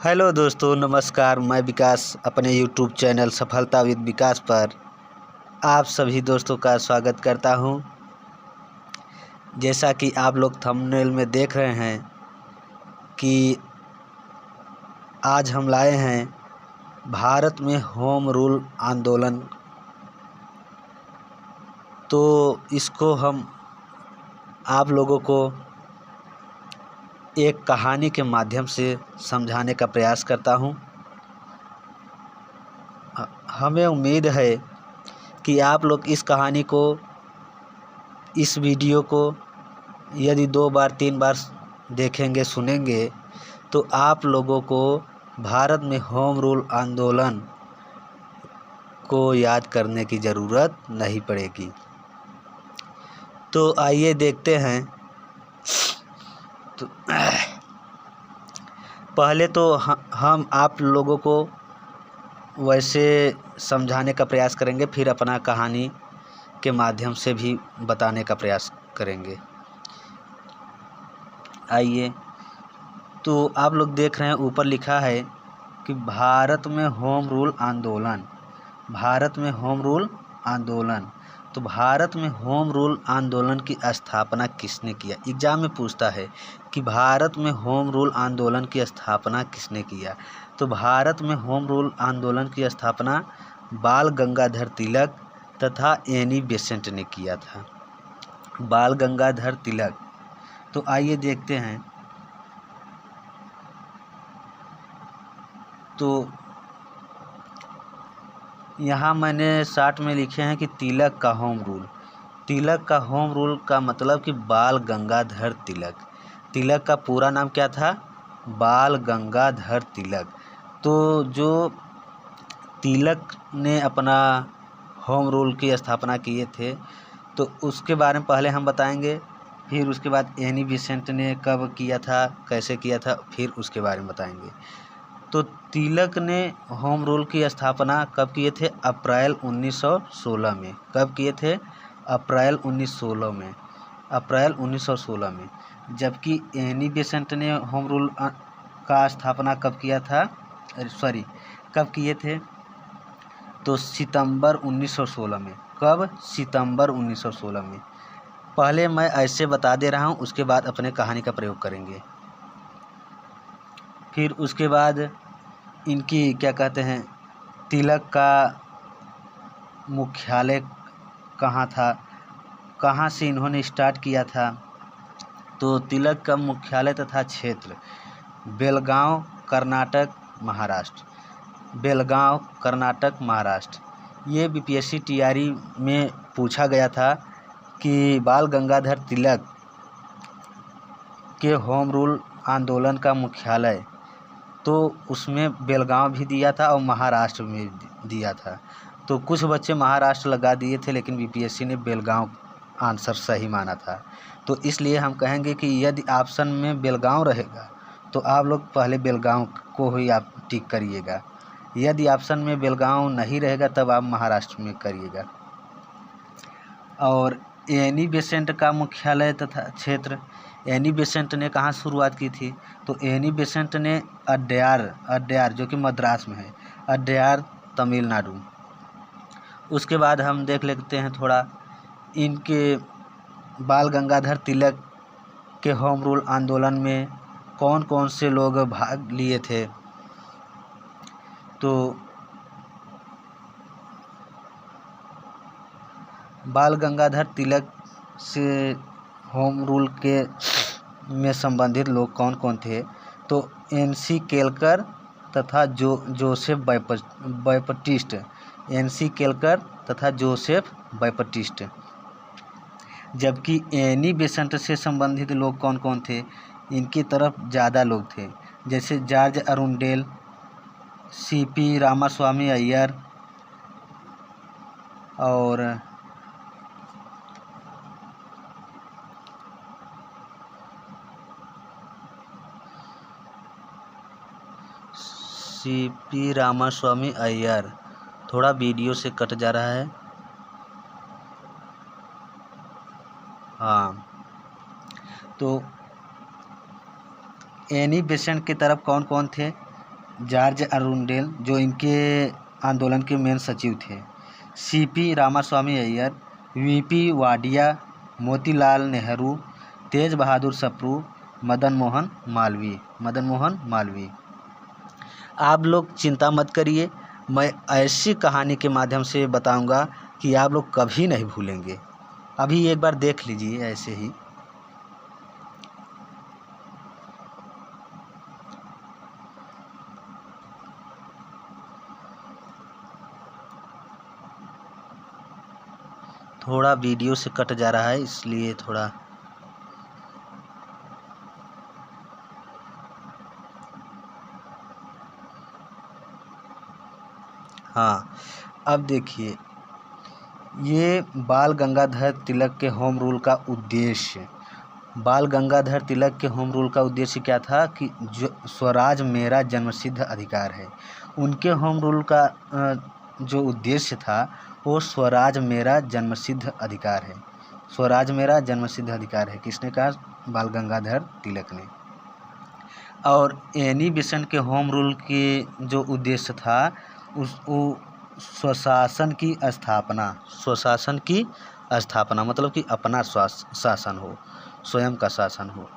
Hello दोस्तों, नमस्कार। मैं विकास अपने यूट्यूब चैनल सफलता विद विकास पर आप सभी दोस्तों का स्वागत करता हूं। जैसा कि आप लोग थंबनेल में देख रहे हैं कि आज हम लाए हैं भारत में होम रूल आंदोलन। तो इसको हम आप लोगों को एक कहानी के माध्यम से समझाने का प्रयास करता हूं। हमें उम्मीद है कि आप लोग इस कहानी को, इस वीडियो को यदि 2 बार 3 बार देखेंगे, सुनेंगे तो आप लोगों को भारत में होम रूल आंदोलन को याद करने की ज़रूरत नहीं पड़ेगी। तो आइए देखते हैं। तो पहले तो हम आप लोगों को वैसे समझाने का प्रयास करेंगे, फिर अपना कहानी के माध्यम से भी बताने का प्रयास करेंगे। आइए, तो आप लोग देख रहे हैं ऊपर लिखा है कि भारत में होम रूल आंदोलन। भारत में होम रूल आंदोलन। तो भारत में होम रूल आंदोलन की स्थापना किसने किया? एग्जाम में पूछता है कि भारत में होम रूल आंदोलन की स्थापना किसने किया। तो भारत में होम रूल आंदोलन की स्थापना बाल गंगाधर तिलक तथा एनी बेसेंट ने किया था। बाल गंगाधर तिलक। तो आइए देखते हैं। तो यहाँ मैंने शार्ट में लिखे हैं कि तिलक का होम रूल। तिलक का होम रूल का मतलब कि बाल गंगाधर तिलक। तिलक का पूरा नाम क्या था? बाल गंगाधर तिलक। तो जो तिलक ने अपना होम रूल की स्थापना किए थे, तो उसके बारे में पहले हम बताएंगे। फिर उसके बाद एनी बेसेंट ने कब किया था, कैसे किया था, फिर उसके बारे में बताएंगे। तो तिलक ने होम रूल की स्थापना कब किए थे? अप्रैल 1916 में। कब किए थे? अप्रैल 1916 में। अप्रैल 1916 में। जबकि एनी बेसेंट ने होम रूल का स्थापना कब किया था? कब किए थे? तो सितंबर 1916 में। कब? सितंबर 1916 में। पहले मैं ऐसे बता दे रहा हूँ, उसके बाद अपने कहानी का प्रयोग करेंगे। फिर उसके बाद इनकी क्या कहते हैं, तिलक का मुख्यालय कहाँ था, कहाँ से इन्होंने स्टार्ट किया था। तो तिलक का मुख्यालय तथा क्षेत्र बेलगांव, कर्नाटक, महाराष्ट्र। बेलगांव, कर्नाटक, महाराष्ट्र। ये बीपीएससी टीआरई में पूछा गया था कि बाल गंगाधर तिलक के होम रूल आंदोलन का मुख्यालय, तो उसमें बेलगांव भी दिया था और महाराष्ट्र में दिया था। तो कुछ बच्चे महाराष्ट्र लगा दिए थे, लेकिन बीपीएससी ने बेलगांव आंसर सही माना था। तो इसलिए हम कहेंगे कि यदि ऑप्शन में बेलगांव रहेगा तो आप लोग पहले बेलगांव को ही आप टिक करिएगा। यदि ऑप्शन में बेलगांव नहीं रहेगा तब आप महाराष्ट्र में करिएगा। और एनी बेसेंट का मुख्यालय तथा क्षेत्र, एनी बेसेंट ने कहाँ शुरुआत की थी? तो एनी बेसेंट ने अड्यार जो कि मद्रास में है, अड्यार, तमिलनाडु। उसके बाद हम देख लेते हैं थोड़ा इनके बाल गंगाधर तिलक के होम रूल आंदोलन में कौन कौन से लोग भाग लिए थे। तो बाल गंगाधर तिलक से होम रूल के में संबंधित लोग कौन कौन थे? तो एनसी केलकर तथा जोसेफ बैपटिस्ट। एनसी केलकर तथा जोसेफ बैपटिस्ट। जबकि एनी बेसेंट से संबंधित लोग कौन कौन थे? इनकी तरफ ज़्यादा लोग थे, जैसे George Arundale, C P Ramaswamy Iyer और सीपी रामास्वामी अय्यर। थोड़ा वीडियो से कट जा रहा है। हाँ, तो एनी बेसेंट की तरफ कौन कौन थे? जॉर्ज अरुंडेल जो इनके आंदोलन के मेन सचिव थे, सीपी रामास्वामी अय्यर, वीपी वाडिया, मोतीलाल नेहरू, तेज बहादुर सप्रू, मदन मोहन मालवीय। आप लोग चिंता मत करिए, मैं ऐसी कहानी के माध्यम से बताऊंगा कि आप लोग कभी नहीं भूलेंगे। अभी एक बार देख लीजिए ऐसे ही। थोड़ा वीडियो से कट जा रहा है इसलिए थोड़ा हाँ, अब देखिए ये बाल गंगाधर तिलक के होम रूल का उद्देश्य। बाल गंगाधर तिलक के होम रूल का उद्देश्य क्या था कि जो स्वराज मेरा जन्मसिद्ध अधिकार है। उनके होम रूल का जो उद्देश्य था वो स्वराज मेरा जन्मसिद्ध अधिकार है। स्वराज मेरा जन्मसिद्ध अधिकार है किसने कहा? बाल गंगाधर तिलक ने। और एनी बेसेंट के होम रूल के जो उद्देश्य था स्वशासन की स्थापना मतलब कि अपना शासन हो, स्वयं का शासन हो।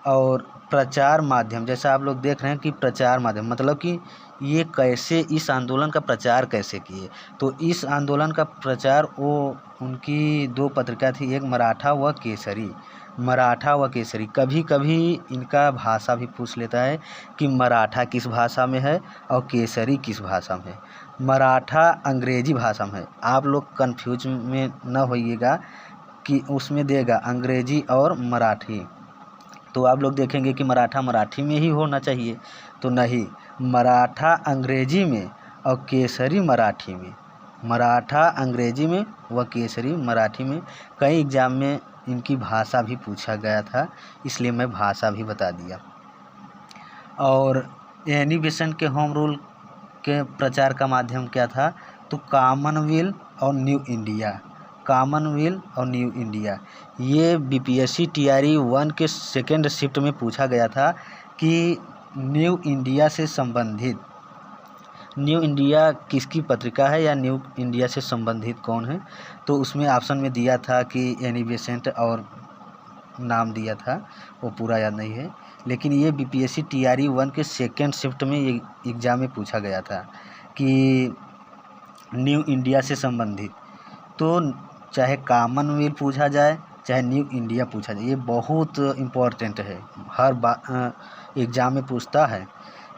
और प्रचार माध्यम, जैसा आप लोग देख रहे हैं कि प्रचार माध्यम मतलब कि ये कैसे इस आंदोलन का प्रचार कैसे किए। तो इस आंदोलन का प्रचार वो उनकी दो पत्रिका थी, एक मराठा व केसरी। कभी कभी इनका भाषा भी पूछ लेता है कि मराठा किस भाषा में है और केसरी किस भाषा में है। मराठा अंग्रेजी भाषा में है, आप लोग कंफ्यूज में न होइएगा कि उसमें देगा अंग्रेजी और मराठी, तो आप लोग देखेंगे कि मराठा मराठी में ही होना चाहिए, तो नहीं, मराठा अंग्रेजी में और केसरी मराठी में। मराठा अंग्रेजी में व केसरी मराठी में। कई एग्जाम में इनकी भाषा भी पूछा गया था, इसलिए मैं भाषा भी बता दिया। और एनी बेसेंट के होम रूल के प्रचार का माध्यम क्या था? तो कॉमनवेल्थ और न्यू इंडिया। ये बीपीएससी टीआरई 1 के सेकेंड शिफ्ट में पूछा गया था कि न्यू इंडिया किसकी पत्रिका है या न्यू इंडिया से संबंधित कौन है। तो उसमें ऑप्शन में दिया था कि एनी बेसेंट और नाम दिया था, वो पूरा याद नहीं है, लेकिन ये बीपीएससी टीआरई 1 के सेकेंड शिफ्ट में ये एग्ज़ाम में पूछा गया था कि न्यू इंडिया से संबंधित। तो चाहे कॉमनवेल्थ पूछा जाए चाहे न्यू इंडिया पूछा जाए, ये बहुत इम्पोर्टेंट है, हर एग्ज़ाम में पूछता है।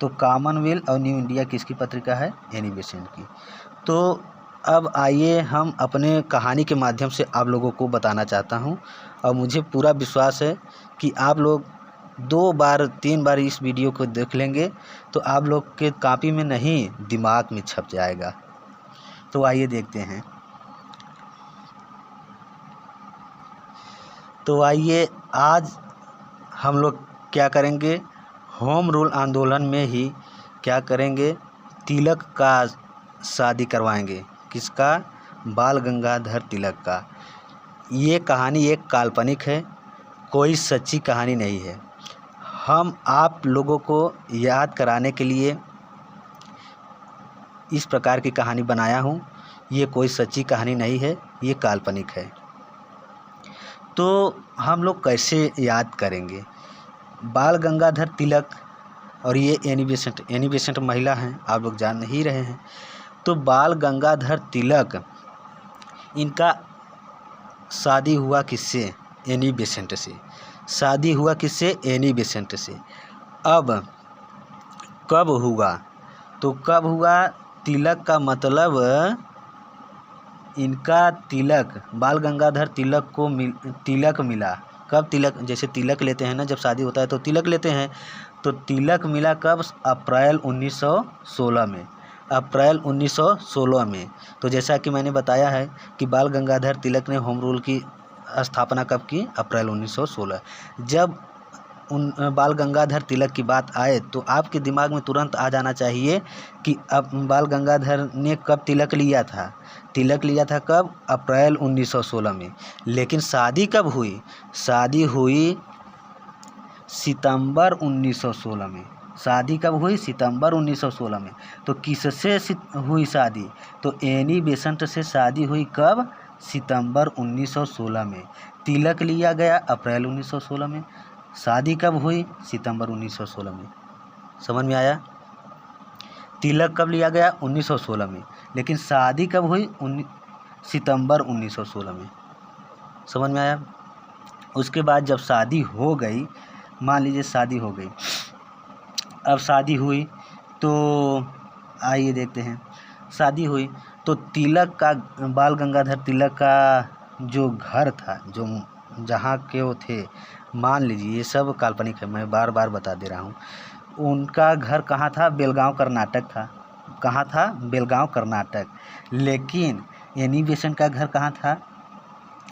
तो कॉमनवेल्थ और न्यू इंडिया किसकी पत्रिका है? एनी बेसेंट की। तो अब आइए हम अपने कहानी के माध्यम से आप लोगों को बताना चाहता हूँ, और मुझे पूरा विश्वास है कि आप लोग 2 बार 3 बार इस वीडियो को देख लेंगे तो आप लोग के कॉपी में नहीं दिमाग में छप जाएगा। तो आइए देखते हैं। तो आइए आज हम लोग क्या करेंगे, होम रूल आंदोलन में ही क्या करेंगे, तिलक का शादी करवाएंगे। किसका? बाल गंगाधर तिलक का। ये कहानी एक काल्पनिक है, कोई सच्ची कहानी नहीं है। हम आप लोगों को याद कराने के लिए इस प्रकार की कहानी बनाया हूँ। ये कोई सच्ची कहानी नहीं है, ये काल्पनिक है। तो हम लोग कैसे याद करेंगे? बाल गंगाधर तिलक और ये एनी बेसेंट महिला हैं, आप लोग जान नहीं रहे हैं। तो बाल गंगाधर तिलक, इनका शादी हुआ किससे? एनी बेसेंट से। शादी हुआ किससे? एनी बेसेंट से। अब कब हुआ? तो कब हुआ? तिलक का मतलब इनका तिलक, बाल गंगाधर तिलक को तिलक मिला कब? तिलक, जैसे तिलक लेते हैं ना, जब शादी होता है तो तिलक लेते हैं, तो तिलक मिला कब? अप्रैल 1916 में। अप्रैल 1916 में। तो जैसा कि मैंने बताया है कि बाल गंगाधर तिलक ने होम रूल की स्थापना कब की? अप्रैल 1916। जब उन बाल गंगाधर तिलक की बात आए तो आपके दिमाग में तुरंत आ जाना चाहिए कि अब बाल गंगाधर ने कब तिलक लिया था? तिलक लिया था कब? अप्रैल 1916 में। लेकिन शादी कब हुई? शादी हुई सितंबर 1916 में। शादी कब हुई? सितंबर 1916 में। तो किससे हुई शादी? तो एनी बेसेंट से शादी हुई कब? सितंबर 1916 में। तिलक लिया गया अप्रैल 1916 में। शादी कब हुई? सितंबर 1916 में। समझ में आया? तिलक कब लिया गया? 1916 में। लेकिन शादी कब हुई? सितंबर 1916 में। समझ में आया? उसके बाद जब शादी हो गई, मान लीजिए शादी हो गई, अब शादी हुई तो आइए देखते हैं। शादी हुई तो तिलक का, बाल गंगाधर तिलक का जो घर था, जो जहाँ के वो थे, मान लीजिए ये सब काल्पनिक है, मैं बार बार बता दे रहा हूँ। उनका घर कहाँ था? बेलगांव कर्नाटक था। कहाँ था? बेलगांव कर्नाटक। लेकिन एनी बेसेंट का घर कहाँ था?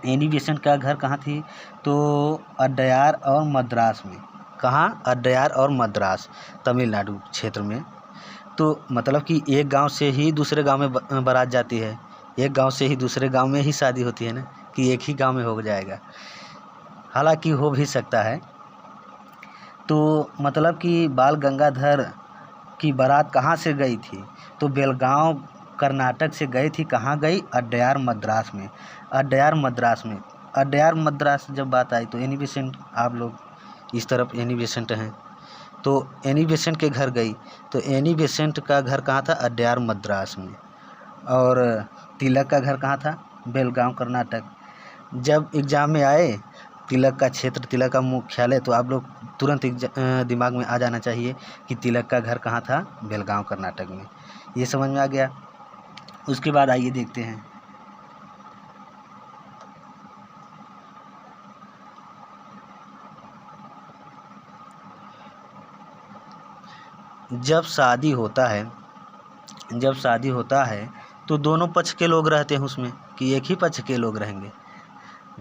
एनी बेसेंट का घर कहाँ थी? तो अड्यार और मद्रास में। कहाँ? अड्यार और मद्रास, तमिलनाडु क्षेत्र में। तो मतलब कि एक गांव से ही दूसरे गांव में बारात जाती है, एक गांव से ही दूसरे गांव में ही शादी होती है ना, कि एक ही गांव में हो जाएगा। हालांकि हो भी सकता है। तो मतलब कि बाल गंगाधर की बारात कहाँ से गई थी? तो बेलगांव कर्नाटक से गई थी। कहाँ गई? अड्यार मद्रास में। अड्यार मद्रास में, अड्यार मद्रास जब बात आई तो एनी बेसेंट, आप लोग इस तरफ एनी बेसेंट हैं, तो एनी बेसेंट के घर गई। तो एनी बेसेंट का घर कहाँ था? अड्यार मद्रास में। और तिलक का घर कहाँ था? बेलगांव कर्नाटक। जब एग्ज़ाम में आए तिलक का क्षेत्र, तिलक का मुख्यालय, तो आप लोग तुरंत दिमाग में आ जाना चाहिए कि तिलक का घर कहाँ था? बेलगांव कर्नाटक में। ये समझ में आ गया? उसके बाद आइए देखते हैं। जब शादी होता है तो दोनों पक्ष के लोग रहते हैं उसमें, कि एक ही पक्ष के लोग रहेंगे?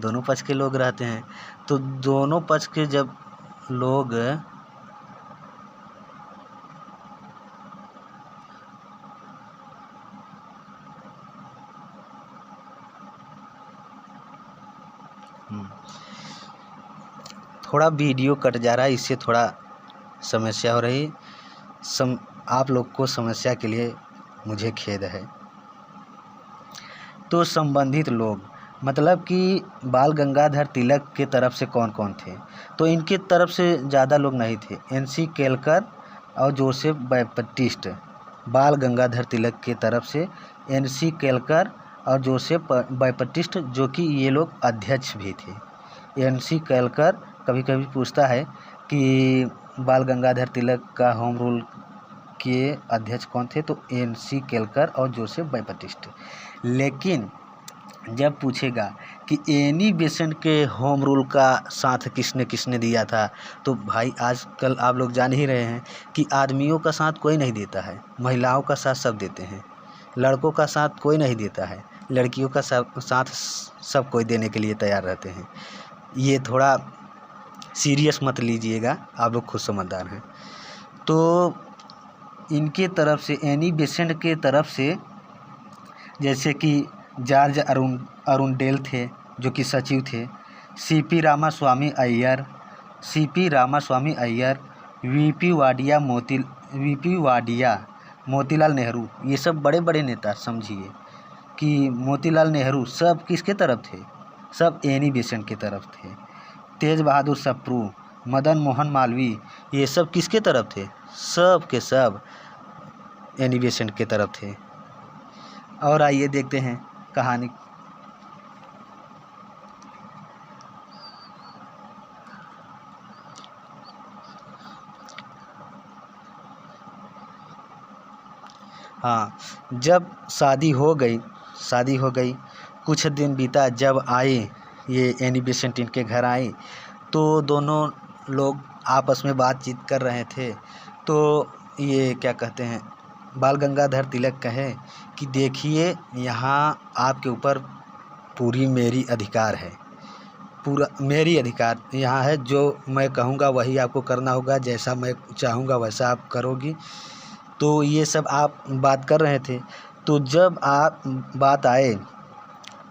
दोनों पक्ष के लोग रहते हैं। तो दोनों पक्ष के जब लोग थोड़ा वीडियो कट जा रहा है, इससे थोड़ा समस्या हो रही। आप लोग को समस्या के लिए मुझे खेद है। तो संबंधित लोग, मतलब कि बाल गंगाधर तिलक के तरफ से कौन कौन थे? तो इनके तरफ से ज़्यादा लोग नहीं थे। एनसी केलकर और जोसेफ बैप्टिस्ट। बाल गंगाधर तिलक के तरफ से एनसी केलकर और जोसेफ बैप्टिस्ट, जो कि ये लोग अध्यक्ष भी थे। एनसी केलकर कभी कभी पूछता है कि बाल गंगाधर तिलक का होम रूल के अध्यक्ष कौन थे? तो एनसी केलकर और जोसेफ बैप्टिस्ट। लेकिन जब पूछेगा कि एनी बेसेंट के होम रूल का साथ किसने किसने दिया था, तो भाई आजकल आप लोग जान ही रहे हैं कि आदमियों का साथ कोई नहीं देता है, महिलाओं का साथ सब देते हैं। लड़कों का साथ कोई नहीं देता है, लड़कियों का साथ सब कोई देने के लिए तैयार रहते हैं। ये थोड़ा सीरियस मत लीजिएगा, आप लोग खुद समझदार हैं। तो इनके तरफ से, एनी बेसेंट के तरफ से, जैसे कि जॉर्ज अरुंडेल थे जो कि सचिव थे, सीपी रामास्वामी अय्यर, वीपी वाडिया, मोतीलाल नेहरू, ये सब बड़े बड़े नेता, समझिए कि मोतीलाल नेहरू सब किसके तरफ थे? सब एनी बेसेंट के तरफ थे। तेज बहादुर सप्रू, मदन मोहन मालवीय, ये सब किसके तरफ थे? सब के सब एनी बेसेंट के तरफ थे। और आइए देखते हैं कहानी। हाँ, जब शादी हो गई, कुछ दिन बीता, जब आए ये एनी बेसेंट इनके घर आए, तो दोनों लोग आपस में बातचीत कर रहे थे। तो ये क्या कहते हैं, बाल गंगाधर तिलक कहे कि देखिए, यहाँ आपके ऊपर पूरी मेरी अधिकार है, पूरा मेरी अधिकार यहाँ है। जो मैं कहूँगा वही आपको करना होगा, जैसा मैं चाहूँगा वैसा आप करोगी। तो ये सब आप बात कर रहे थे। तो जब आप बात आए,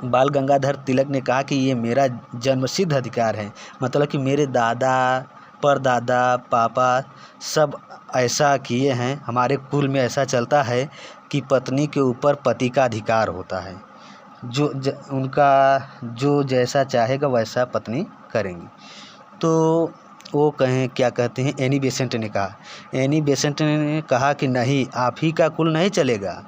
बाल गंगाधर तिलक ने कहा कि ये मेरा जन्मसिद्ध अधिकार है, मतलब कि मेरे दादा परदादा पापा सब ऐसा किए हैं। हमारे कुल में ऐसा चलता है कि पत्नी के ऊपर पति का अधिकार होता है। उनका जो जैसा चाहेगा वैसा पत्नी करेंगी। तो वो क्या कहते हैं, एनी बेसेंट ने कहा। एनी बेसेंट ने कहा कि नहीं, आप ही का कुल नहीं चलेगा,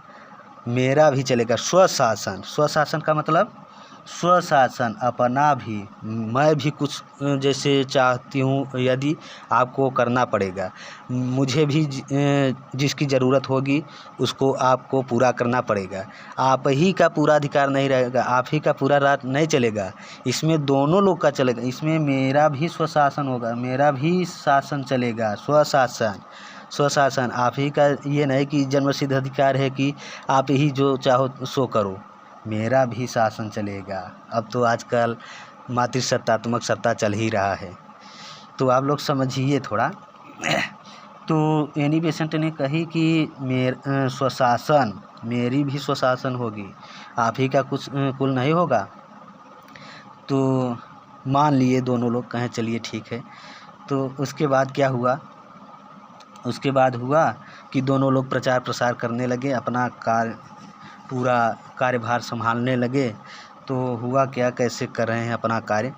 मेरा भी चलेगा। स्वशासन, स्वशासन का मतलब स्वशासन, अपना भी, मैं भी कुछ जैसे चाहती हूँ यदि आपको करना पड़ेगा, मुझे भी जिसकी ज़रूरत होगी उसको आपको पूरा करना पड़ेगा। आप ही का पूरा अधिकार नहीं रहेगा, आप ही का पूरा राज नहीं चलेगा, इसमें दोनों लोग का चलेगा। इसमें मेरा भी स्वशासन होगा, मेरा भी शासन चलेगा। स्वशासन, स्वशासन आप ही का, ये नहीं कि जन्मसिद्ध अधिकार है कि आप ही जो चाहो सो करो, मेरा भी शासन चलेगा। अब तो आजकल मातृसत्तात्मक सत्ता चल ही रहा है, तो आप लोग समझिए थोड़ा। तो एनी बेसेंट ने कही कि स्वशासन, मेरी भी स्वशासन होगी, आप ही का कुछ कुल नहीं होगा। तो मान लिए दोनों लोग, कहें चलिए ठीक है। तो उसके बाद क्या हुआ, उसके बाद हुआ कि दोनों लोग प्रचार प्रसार करने लगे, अपना पूरा कार्यभार संभालने लगे। तो हुआ क्या, कैसे कर रहे हैं अपना कार्य।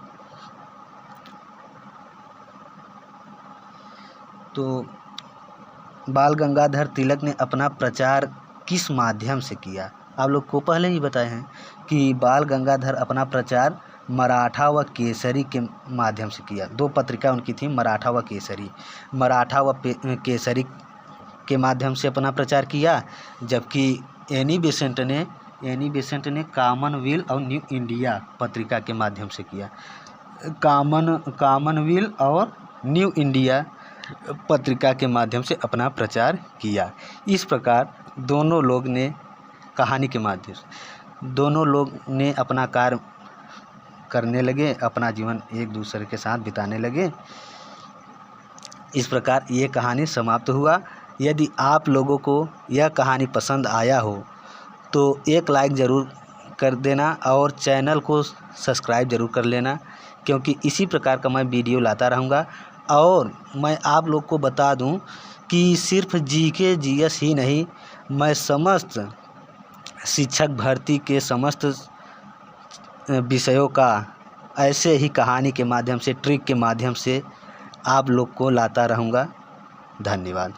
तो बाल गंगाधर तिलक ने अपना प्रचार किस माध्यम से किया। आप लोग को पहले ही बताए हैं कि बाल गंगाधर अपना प्रचार मराठा व केसरी के माध्यम से किया। 2 पत्रिका उनकी थी, मराठा व केसरी। मराठा व केसरी के माध्यम से अपना प्रचार किया, जबकि एनी बेसेंट ने कॉमनवेल्थ और न्यू इंडिया पत्रिका के माध्यम से किया। कॉमनवेल्थ और न्यू इंडिया पत्रिका के माध्यम से अपना प्रचार किया। इस प्रकार दोनों लोग ने, कहानी के माध्यम से दोनों लोग ने अपना कार्य करने लगे, अपना जीवन एक दूसरे के साथ बिताने लगे। इस प्रकार ये कहानी समाप्त हुआ। यदि आप लोगों को यह कहानी पसंद आया हो तो एक लाइक ज़रूर कर देना और चैनल को सब्सक्राइब ज़रूर कर लेना, क्योंकि इसी प्रकार का मैं वीडियो लाता रहूँगा। और मैं आप लोग को बता दूं कि सिर्फ जीके जीएस ही नहीं, मैं समस्त शिक्षक भर्ती के समस्त विषयों का ऐसे ही कहानी के माध्यम से, ट्रिक के माध्यम से आप लोग को लाता रहूँगा। धन्यवाद।